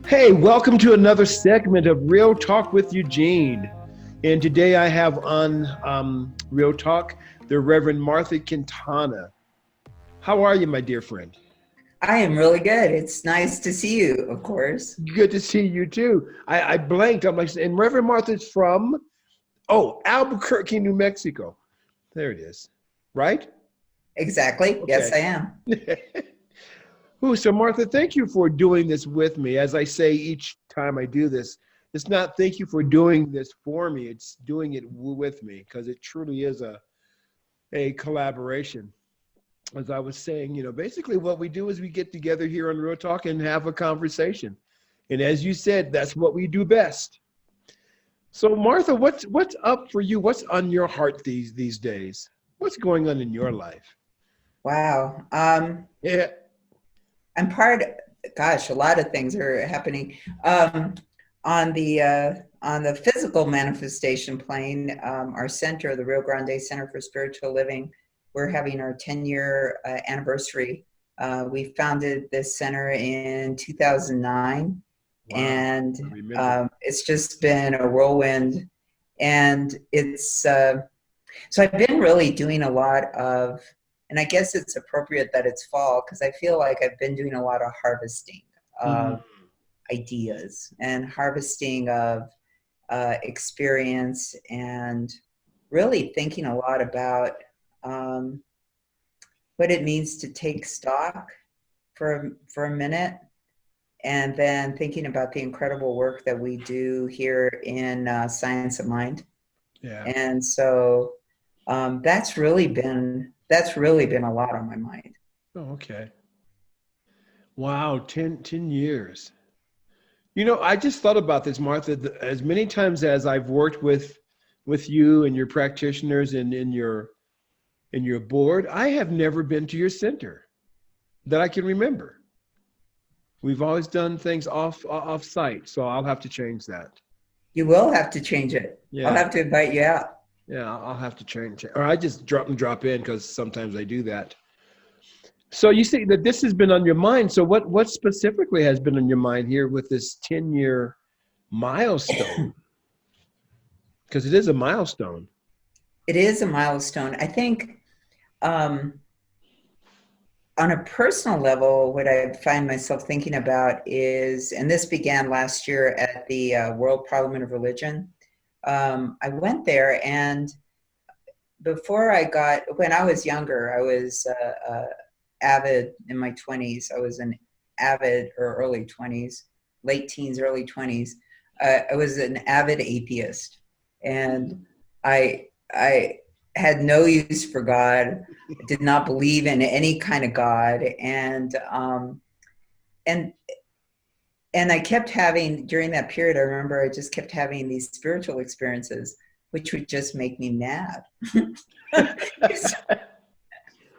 Hey, welcome to another segment of Real Talk with Eugene. And today I have on Real Talk the Reverend Martha Quintana. How are you, my dear friend? I am really good. It's nice to see you, of course. Good to see you too. I blanked. I'm like, and Reverend Martha's from, Albuquerque, New Mexico. There it is. Right? Exactly. Yes, Okay. I am. Ooh, so Martha, thank you for doing this with me. As I say each time I do this, it's not thank you for doing this for me. It's doing it with me because it truly is a collaboration. As I was saying, basically what we do is we get together here on Real Talk and have a conversation. And as you said, that's what we do best. So Martha, what's up for you? What's on your heart these days? What's going on in your life? Wow. Yeah. I'm part. Gosh, a lot of things are happening. On the physical manifestation plane, our center, the Rio Grande Center for Spiritual Living, we're having our 10-year anniversary. We founded this center in 2009, Wow. and I remember. it's just been a whirlwind. And so I've been really doing a lot of, and I guess it's appropriate that it's fall because I feel like I've been doing a lot of harvesting Mm, of ideas and harvesting of experience, and really thinking a lot about um, what it means to take stock for a minute, and then thinking about the incredible work that we do here in Science of Mind. yeah. And so that's really been a lot on my mind. Oh, okay. Wow, 10 years. I just thought about this, Martha. As many times as I've worked with you and your practitioners and in your board, I have never been to your center that I can remember. We've always done things off site, so I'll have to change that. You will have to change it. I'll Yeah, have to invite you out. yeah, I'll have to change it. Or I just drop in because sometimes I do that. So you say that this has been on your mind. So what specifically has been on your mind here with this 10-year milestone? Because it is a milestone. It is a milestone. I think um, on a personal level, what I find myself thinking about is, and this began last year at the World Parliament of Religion. I went there, and when I was younger, I was avid in my 20s. I was an avid, or early 20s, late teens, early 20s. I was an avid atheist, and I had no use for God. I did not believe in any kind of God, and and I kept having, during that period, I remember I just kept having these spiritual experiences, which would just make me mad.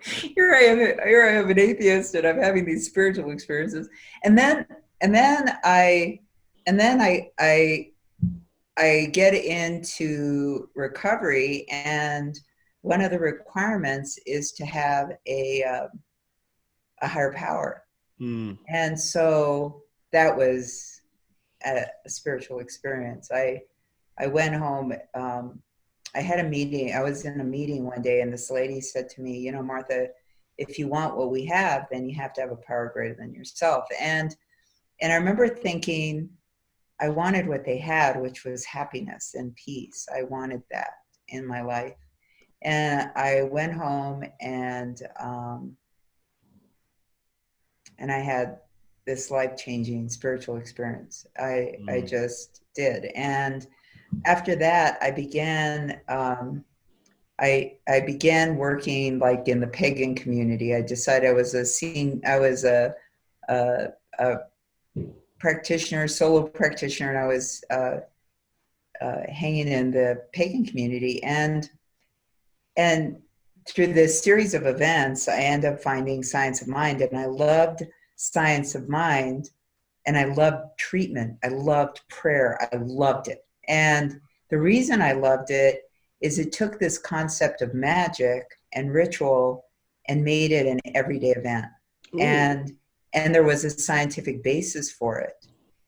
Here I am an atheist, and I'm having these spiritual experiences, and then and then I and then I get into recovery, and one of the requirements is to have a higher power, Hmm. and so that was a spiritual experience. I went home. I had a meeting. I was in a meeting one day, and this lady said to me, Martha, if you want what we have, then you have to have a power greater than yourself. And I remember thinking, I wanted what they had, which was happiness and peace. I wanted that in my life. And I went home, and I had this life-changing spiritual experience. I Hmm. just did. And after that, I began working like in the pagan community. I decided I was a practitioner, solo practitioner, and I was hanging in the pagan community. And through this series of events, I ended up finding Science of Mind, and I loved Science of Mind, and I loved treatment. I loved prayer. I loved it. And the reason I loved it is it took this concept of magic and ritual and made it an everyday event. Ooh. And and there was a scientific basis for it.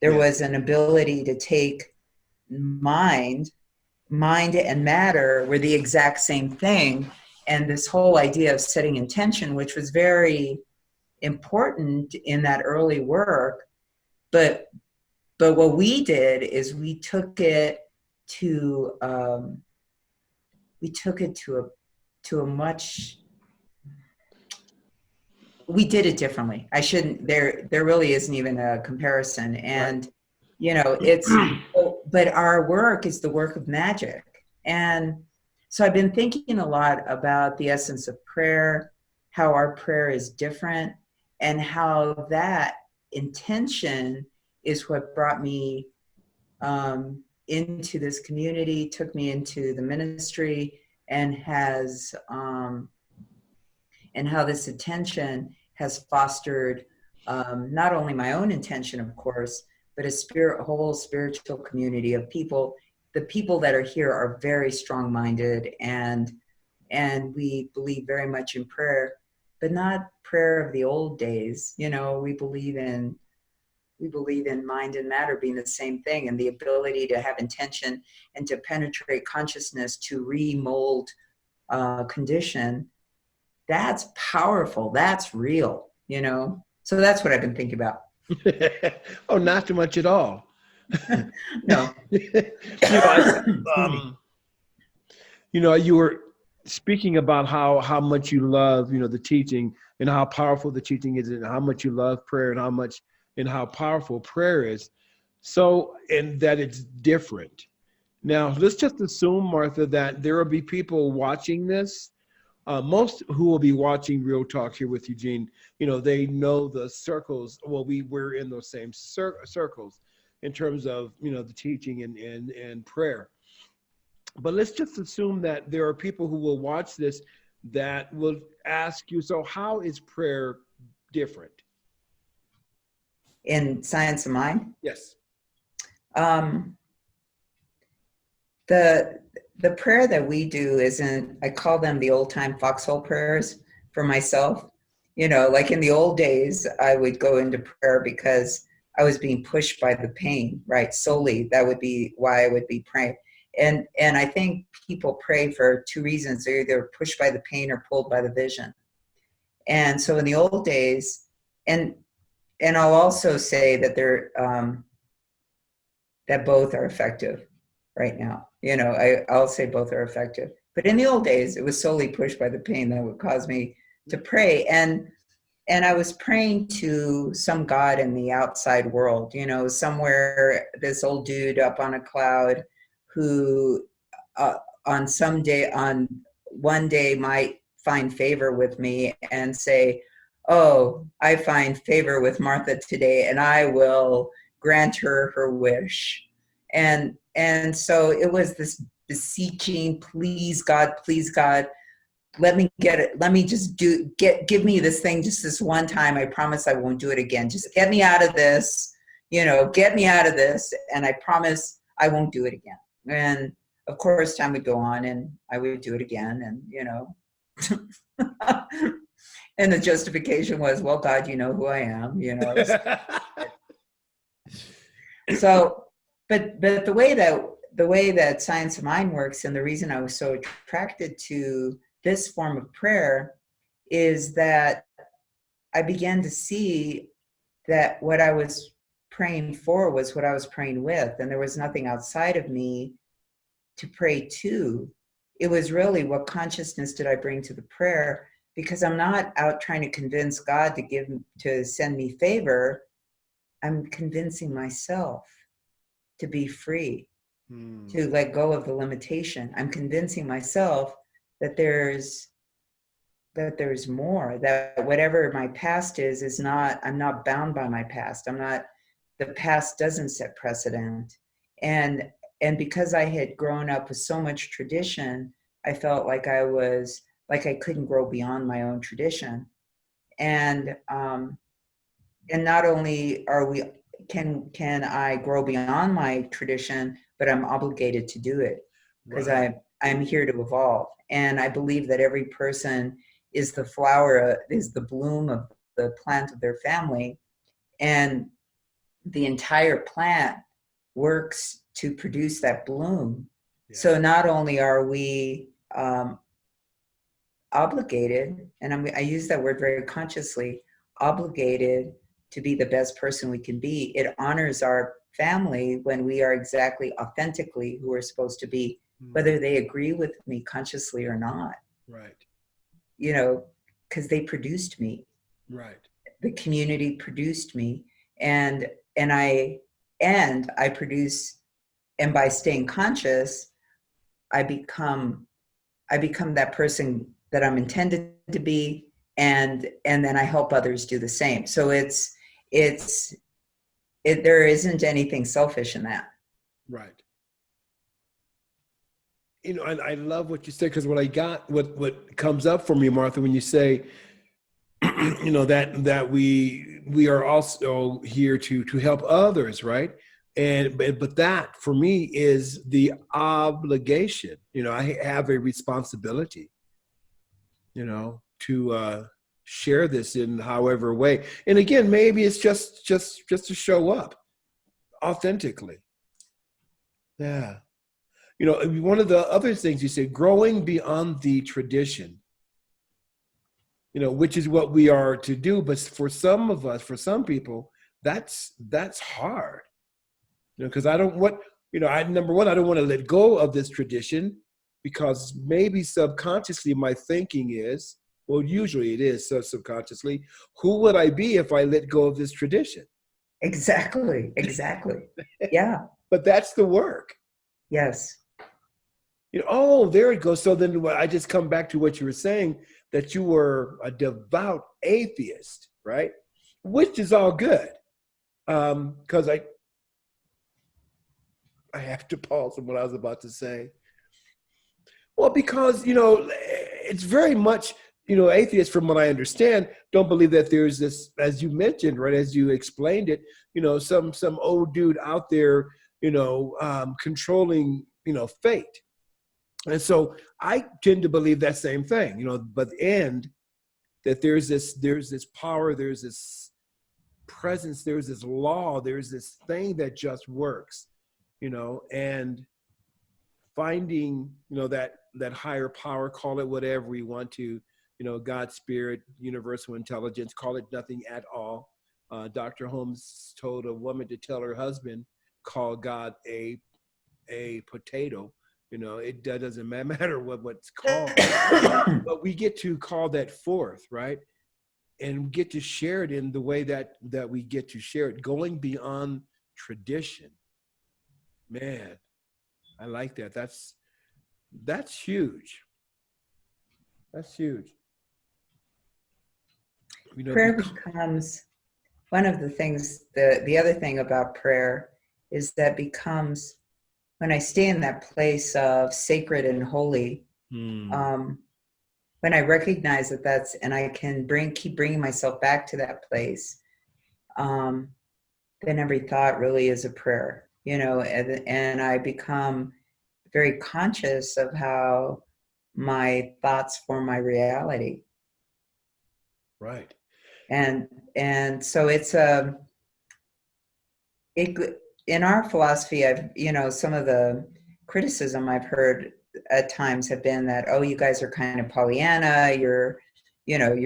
There was an ability to take mind and matter were the exact same thing. And this whole idea of setting intention, which was very important in that early work, but what we did is we took it to a much, we did it differently. I shouldn't, there really isn't even a comparison. And, Right. you know, but our work is the work of magic. And so I've been thinking a lot about the essence of prayer, how our prayer is different, and how that intention is what brought me into this community, took me into the ministry, and how this intention has fostered not only my own intention, of course, but a whole spiritual community of people. The people that are here are very strong-minded, and we believe very much in prayer, but not prayer of the old days. You know, we believe in mind and matter being the same thing, and the ability to have intention and to penetrate consciousness to remold condition. That's powerful. That's real, you know? So that's what I've been thinking about. Oh, not too much at all. No. You were speaking about how much you love, the teaching, and how powerful the teaching is, and how much you love prayer, and how powerful prayer is. So, and that it's different. Now, let's just assume, Martha, that there will be people watching this. Most who will be watching Real Talk here with Eugene, they know the circles. Well, we're in those same circles in terms of, the teaching and prayer. But let's just assume that there are people who will watch this that will ask you, so how is prayer different? In Science of Mind? Yes. The prayer that we do isn't, I call them the old time foxhole prayers for myself. You know, like in the old days, I would go into prayer because I was being pushed by the pain, right? Solely, that would be why I would be praying. And I think people pray for two reasons. They're either pushed by the pain or pulled by the vision. And so in the old days, and I'll also say that that both are effective right now. You know, I'll say both are effective. But in the old days, it was solely pushed by the pain that would cause me to pray. And I was praying to some God in the outside world, you know, somewhere, this old dude up on a cloud who on one day might find favor with me and say, oh, I find favor with Martha today, and I will grant her her wish. And so it was this beseeching, please God, let me get it. Let me just give me this thing just this one time. I promise I won't do it again. Just get me out of this, get me out of this. And I promise I won't do it again. And of course, time would go on and I would do it again. And, and the justification was, well, God, you know who I am, So, but the way that Science of Mind works, and the reason I was so attracted to this form of prayer, is that I began to see that what I was praying for was what I was praying with, and there was nothing outside of me to pray to. It was really, what consciousness did I bring to the prayer? Because I'm not out trying to convince God to send me favor. I'm convincing myself to be free, to let go of the limitation. I'm convincing myself that there's more, that whatever my past is not, I'm not bound by my past. The past doesn't set precedent. And because I had grown up with so much tradition, I felt like I couldn't grow beyond my own tradition. And not only can I grow beyond my tradition, but I'm obligated to do it because I'm here to evolve. And I believe that every person is the flower, is the bloom of the plant of their family. And the entire plant works to produce that bloom. Yeah. So not only are we obligated, and I use that word very consciously, obligated to be the best person we can be. It honors our family when we are exactly authentically who we're supposed to be, whether they agree with me consciously or not. Right. You know, because they produced me. Right. The community produced me, and I produce, and by staying conscious, I become that person that I'm intended to be, and then I help others do the same. So there isn't anything selfish in that. Right. You know, and I love what you said, because what comes up for me, Martha, when you say, you know, that we are also here to help others, right? But that for me is the obligation. You know, I have a responsibility, you know, to share this in however way. And again, maybe it's just to show up authentically. Yeah. You know, one of the other things you said, growing beyond the tradition, you know, which is what we are to do. But for some of us, for some people, that's hard, you know, because I don't want, you know, number one, I don't want to let go of this tradition, because maybe subconsciously my thinking is, well, usually it is so subconsciously, who would I be if I let go of this tradition? Exactly. Yeah. But that's the work. Yes. You know, oh, there it goes. So then I just come back to what you were saying, that you were a devout atheist, right? Which is all good. Because I have to pause on what I was about to say. Well, because, you know, it's very much, you know, atheists, from what I understand, don't believe that there's this, as you mentioned, right, as you explained it, you know, some old dude out there, you know, controlling, you know, fate. And so I tend to believe that same thing, you know, but the end, that there's this power, there's this presence, there's this law, there's this thing that just works, you know, and finding, you know, that higher power, call it whatever you want to, you know, God, spirit, universal intelligence, call it nothing at all. Dr. Holmes told a woman to tell her husband, call God a potato. You know, it doesn't matter what's called, but we get to call that forth, right? And get to share it in the way that we get to share it, going beyond tradition. Man, I like that. That's huge. That's huge. You know, Prayer becomes one of the things. The other thing about prayer is that becomes, when I stay in that place of sacred and holy, when I recognize that that's, and I can keep bringing myself back to that place, then every thought really is a prayer, you know, and I become very conscious of how my thoughts form my reality. right. And so it's in our philosophy, you know, some of the criticism I've heard at times have been that, oh, you guys are kind of Pollyanna, you're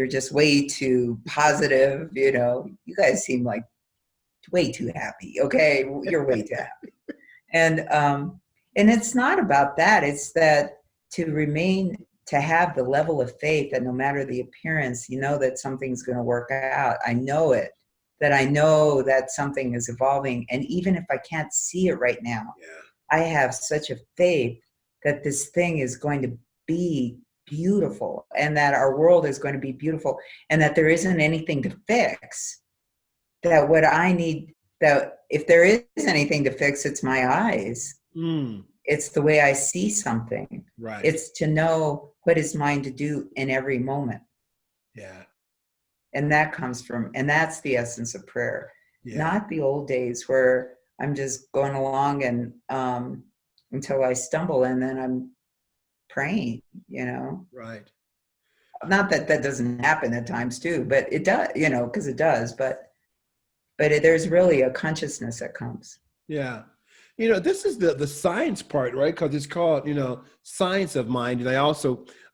just way too positive, you know, you guys seem like way too happy. Okay, you're way too happy. And it's not about that. It's that to have the level of faith that no matter the appearance, you know that something's going to work out. I know it. That I know that something is evolving. And even if I can't see it right now, I have such a faith that this thing is going to be beautiful, and that our world is going to be beautiful, and that there isn't anything to fix. That what I need, that if there is anything to fix, it's my eyes. It's the way I see something. Right. It's to know what is mine to do in every moment. Yeah. And that comes from, and that's the essence of prayer. Yeah. Not the old days where I'm just going along and until I stumble, and then I'm praying, you know. Right. Not that that doesn't happen at times too, but it does, you know, because it does. But but there's really a consciousness that comes. Yeah. This is the science part, right? Because it's called, science of mind. And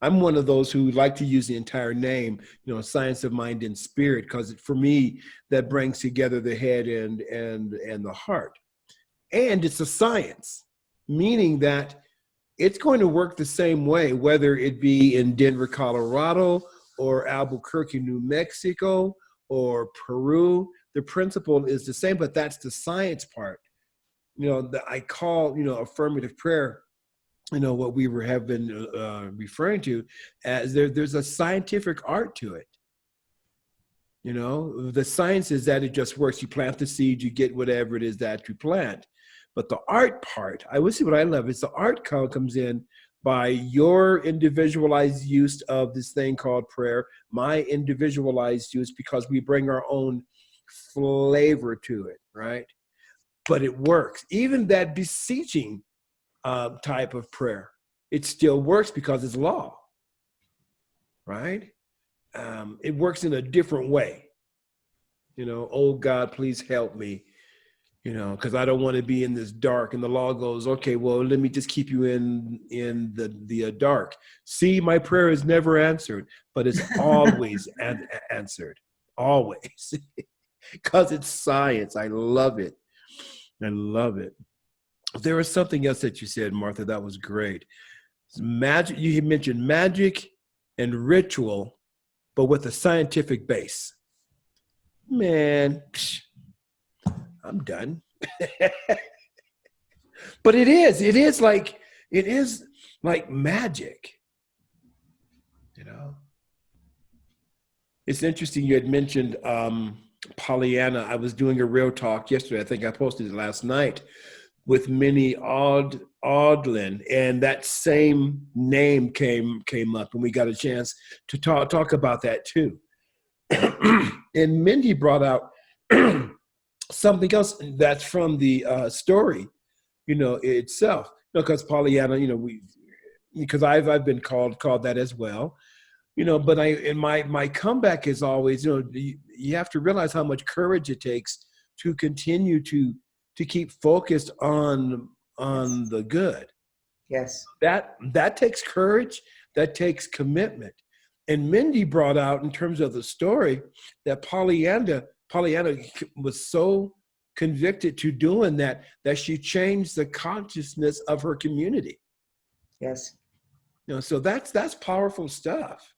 I'm one of those who like to use the entire name, science of mind and spirit, because for me, that brings together the head and the heart. And it's a science, meaning that it's going to work the same way, whether it be in Denver, Colorado, or Albuquerque, New Mexico, or Peru. The principle is the same, but that's the science part. That I call, affirmative prayer, what have been referring to as there's a scientific art to it. The science is that it just works. You plant the seed, you get whatever it is that you plant. But the art part, I would see what I love is the art comes in by your individualized use of this thing called prayer, my individualized use, because we bring our own flavor to it, right? But it works. Even that beseeching type of prayer, it still works because it's law, right? It works in a different way. Oh God, please help me, because I don't want to be in this dark. And the law goes, okay, well, let me just keep you in the dark. See, my prayer is never answered, but it's always answered, always, because it's science. I love it. I love it. There was something else that you said, Martha, that was great. Magic. You had mentioned magic and ritual, but with a scientific base. Man, I'm done. But it is like magic. It's interesting. You had mentioned Pollyanna. I was doing a real talk yesterday. I think I posted it last night with Minnie Audlin, and that same name came up, and we got a chance to talk about that too. And Mindy brought out something else that's from the story, itself. Because Pollyanna, because I've been called that as well. But my comeback is always, you have to realize how much courage it takes to continue to keep focused on Yes. the good. Yes. That takes courage, that takes commitment. And Mindy brought out in terms of the story that Pollyanna was so convicted to doing that she changed the consciousness of her community. Yes. So that's powerful stuff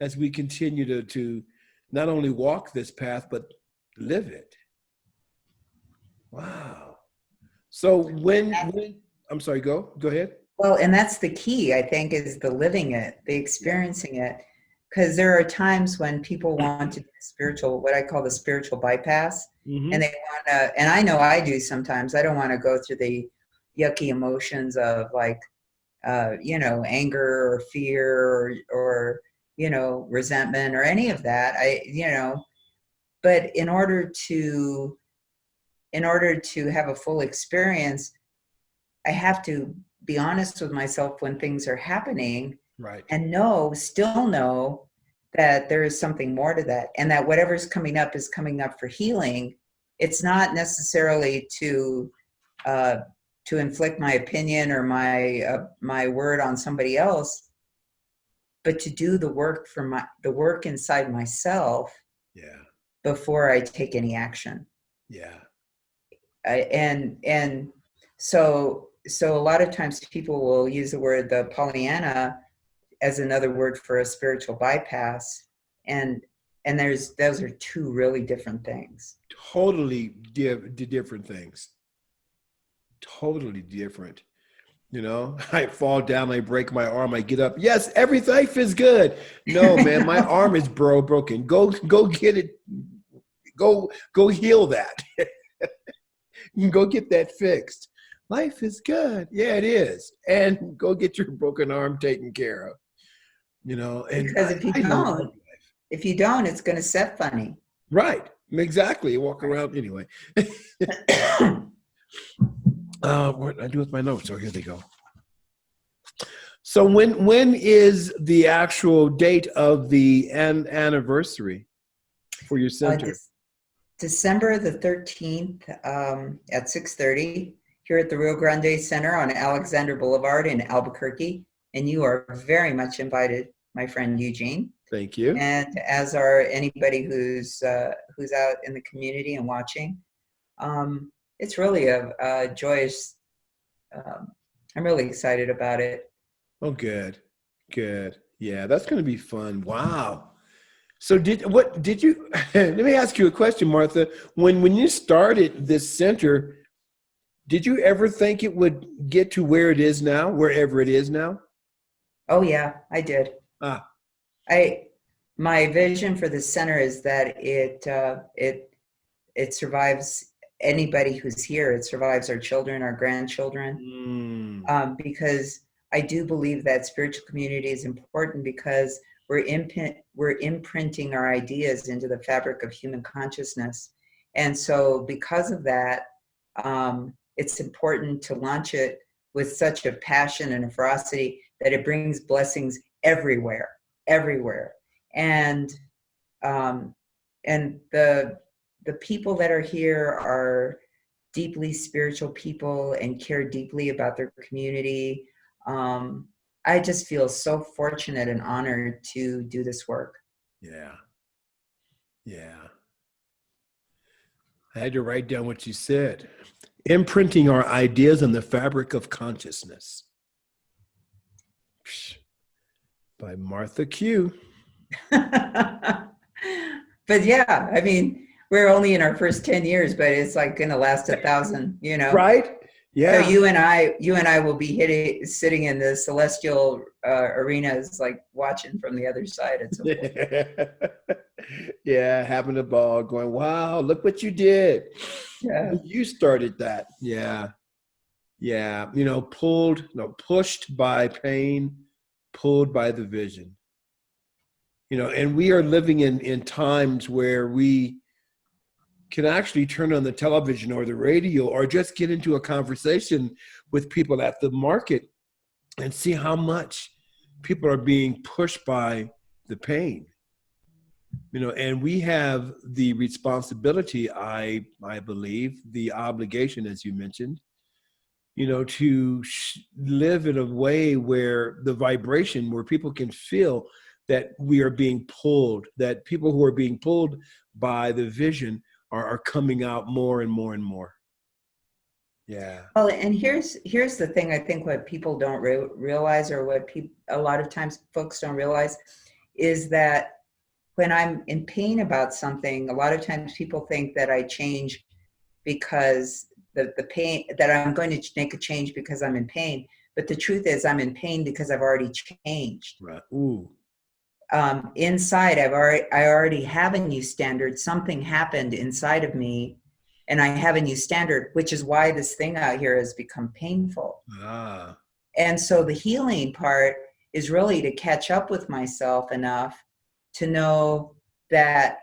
as we continue to not only walk this path, but live it. Wow. So when I'm sorry, go ahead. Well, and that's the key, I think, is the living it, the experiencing it. Because there are times when people want to do spiritual, what I call the spiritual bypass, Mm-hmm. and they want to, and I know I do sometimes, I don't want to go through the yucky emotions of like, anger or fear or resentment or any of that. But in order to have a full experience, I have to be honest with myself when things are happening, Right. and still know that there is something more to that, and that whatever's coming up is coming up for healing. It's not necessarily to inflict my opinion or my word on somebody else, but to do the work the work inside myself. Yeah. Before I take any action. Yeah. And so a lot of times people will use the word the Pollyanna as another word for a spiritual bypass, and those are two really different things. Totally different things. Totally different. I fall down, I break my arm, I get up. Yes, everything is good. No, man, my arm is broken. Go get it. Go heal that. Go get that fixed. Life is good. Yeah, it is. And go get your broken arm taken care of. And Because if you don't, it's going to set funny. Right. Exactly. Walk around anyway. What did I do with my notes? Oh, here they go. So when is the actual date of the anniversary for your center? December the 13th at 6:30 here at the Rio Grande Center on Alexander Boulevard in Albuquerque. And you are very much invited, my friend Eugene. Thank you. And as are anybody who's out in the community and watching. It's really a joyous. I'm really excited about it. Oh, good. Good. Yeah, that's going to be fun. Wow. So did you, let me ask you a question, Martha. When you started this center, did you ever think it would get to where it is now, wherever it is now? Oh yeah, I did. Ah, My vision for the center is that it survives anybody who's here. It survives our children, our grandchildren, because I do believe that spiritual community is important because we're imprinting our ideas into the fabric of human consciousness. And so because of that, it's important to launch it with such a passion and a ferocity that it brings blessings everywhere. And the people that are here are deeply spiritual people and care deeply about their community. I just feel so fortunate and honored to do this work. yeah. Yeah. I had to write down what you said. Imprinting our ideas on the fabric of consciousness. By Martha Q. But yeah, I mean, we're only in our first 10 years, but it's like going to last 1,000, you know? Right? Yeah. So you and I will be sitting in the celestial arenas, like watching from the other side at some point. Yeah, having a ball, going, wow, look what you did. Yeah. You started that. Yeah. Yeah. Pushed by pain, pulled by the vision. And we are living in times where we can actually turn on the television or the radio or just get into a conversation with people at the market and see how much people are being pushed by the pain. And we have the responsibility, I believe, the obligation, as you mentioned, to live in a way where the vibration, where people can feel that we are being pulled, that people who are being pulled by the vision are coming out more and more and more. Yeah. Well, and here's the thing. I think what people don't realize, or what a lot of times folks don't realize, is that when I'm in pain about something, a lot of times people think that I change because the pain, that I'm going to make a change because I'm in pain. But the truth is, I'm in pain because I've already changed. Right. Ooh. Inside, I already have a new standard. Something happened inside of me, and I have a new standard, which is why this thing out here has become painful. Ah. And so the healing part is really to catch up with myself enough to know that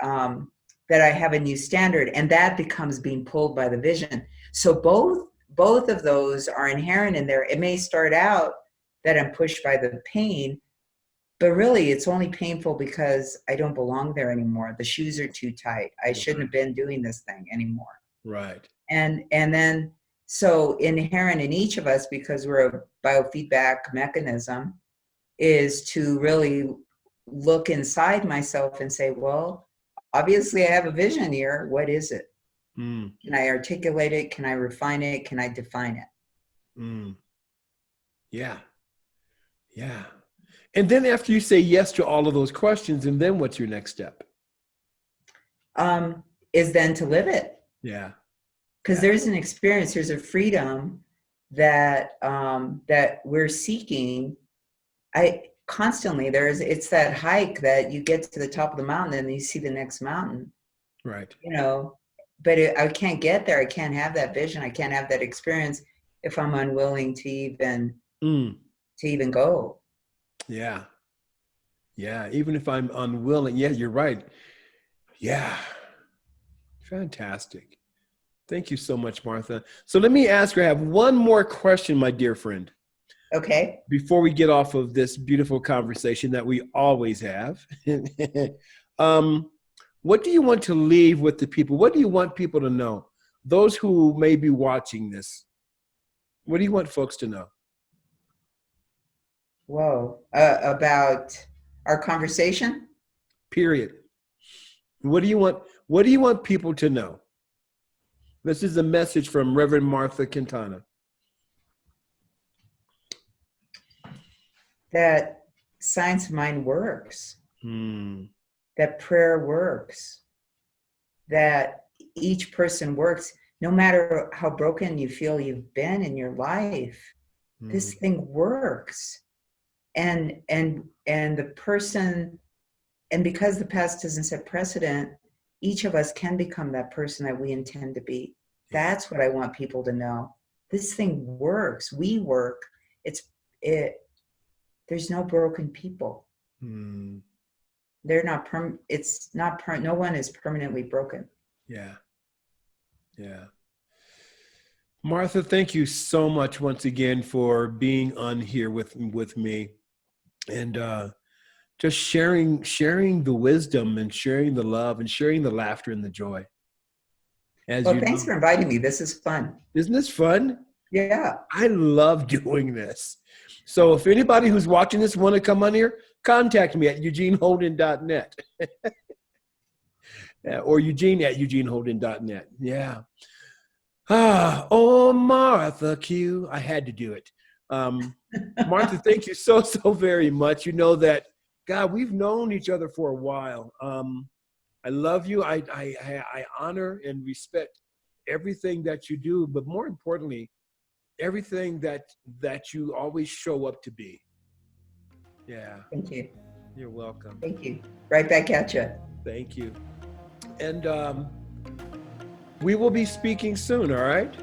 that I have a new standard, and that becomes being pulled by the vision. So both of those are inherent in there. It may start out that I'm pushed by the pain, but really it's only painful because I don't belong there anymore. The shoes are too tight. I shouldn't have been doing this thing anymore. Right. And then, so inherent in each of us, because we're a biofeedback mechanism, is to really look inside myself and say, well, obviously I have a vision here. What is it? Can I articulate it? Can I refine it? Can I define it? Yeah. Yeah. And then after you say yes to all of those questions, and then what's your next step? Is then to live it. Yeah. Because there's an experience, there's a freedom that that we're seeking. Constantly, it's that hike that you get to the top of the mountain and you see the next mountain. Right. But I can't get there. I can't have that vision. I can't have that experience if I'm unwilling to even go. Yeah. Yeah. Even if I'm unwilling. Yeah, you're right. Yeah. Fantastic. Thank you so much, Martha. So let me ask you, I have one more question, my dear friend. Okay. Before we get off what do you want to leave with the people? What do you want people to know? Those who may be watching this, what do you want folks to know? Whoa. About our conversation? Period. What do you want people to know? This is a message from Reverend Martha Quintana. That science of mind works. That prayer works. That each person works. No matter how broken you feel you've been in your life, this thing works. And the person, and because the past doesn't set precedent, each of us can become that person that we intend to be. That's what I want people to know. This thing works. We work. There's no broken people. They're not no one is permanently broken. Yeah. Martha, thank you so much once again for being on here with me, and just sharing the wisdom and sharing the love and sharing the laughter and the joy. Well, thanks for inviting me. This is fun. Isn't this fun? Yeah. I love doing this. So if anybody who's watching this want to come on here, contact me at eugeneholden.net or eugene@eugeneholden.net. Yeah. Oh, Martha Q. I had to do it. Martha, thank you so very much. You know that, God, we've known each other for a while. I love you. I honor and respect everything that you do, but more importantly, everything that you always show up to be. Yeah. Thank you. You're welcome. Thank you. Right back at you. Thank you. And we will be speaking soon, all right?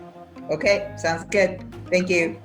Okay, sounds good. Thank you.